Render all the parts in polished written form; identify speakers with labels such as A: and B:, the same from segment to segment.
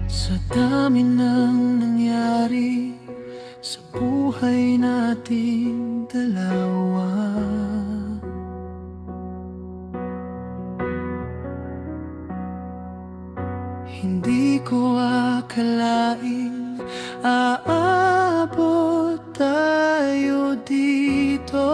A: Sa dami ng nangyari sa buhay nating dalawa, hindi ko akalaing aabot tayo dito.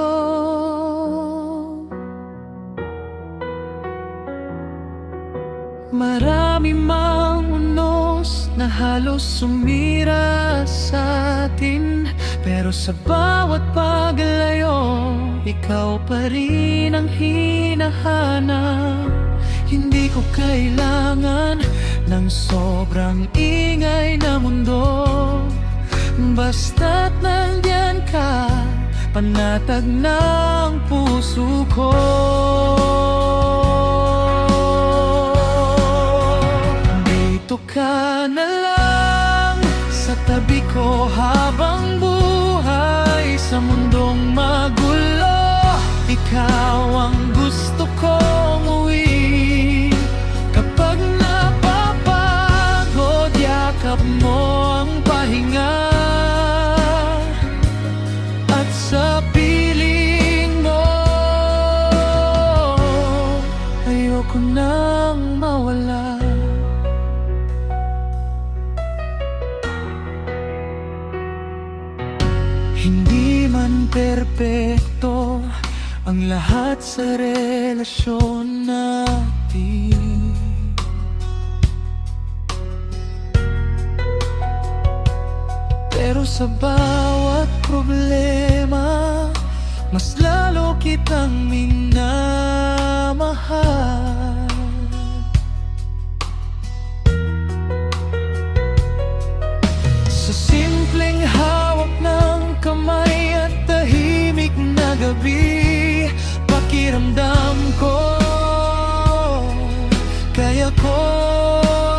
A: Marami mang unos na halos sumira sa atin, pero sa bawat paglayo, ikaw pa rin ang hinahanap. Hindi ko kailangan ng sobrang ingay na mundo, basta't nandyan ka, panatag ng puso ko. Dito ka na lang sa tabi ko habang buhay sa mundong magulo. Ikaw ang gusto kong uwi. Kapag napapagod, yakap mo ang pahinga, at sa piling mo ayoko nang mawala. Hindi man perpekto ang lahat sa relasyon natin, pero sa bawat problema, mas lalo kitang minamahal. Sa simpleng hawak ng kamay at tahimik na gabi, pakiramdam ko kaya ko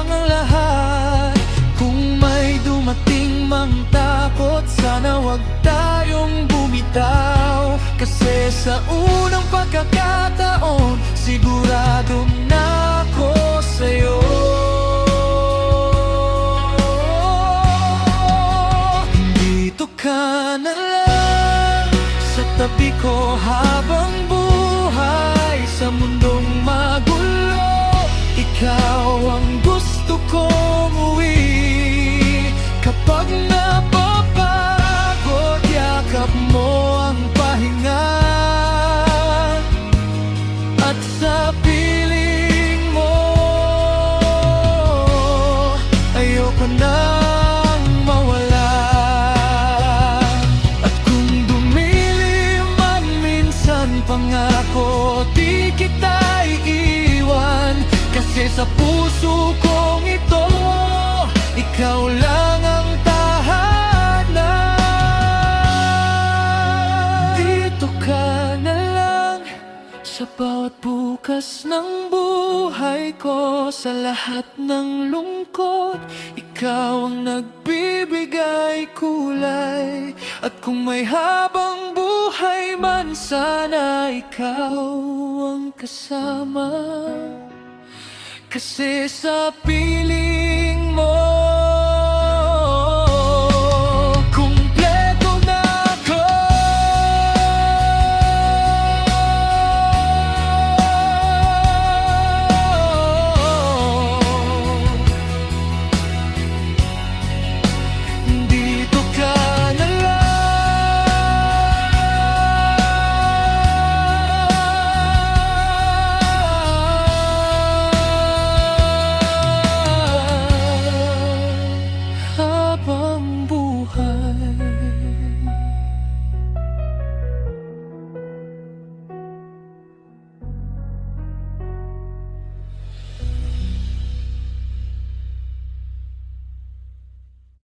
A: ang lahat. Kung may dumating mang takot, sana wag tayong bumitaw, kasi sa unang pagkakataon, sigurado na ako sa'yo. Dito ka na lang sa tabi ko habang buhay sa mundong magulo. Ikaw ang gusto kong uwi. Kapag napapagod, yakap mo ang pahinga, at sa piling mo ayoko nang mawala. At kung dumilim man minsan pangako, di kita iiwan, kasi sa puso kong ito, ikaw lang ang tahanan. Dito ka na lang sa bawat bukas ng buhay ko, sa lahat ng lungkot, ikaw ang nagbibigay kulay. At kung may habang buhay man, sana ikaw ang kasama, kasi sa piling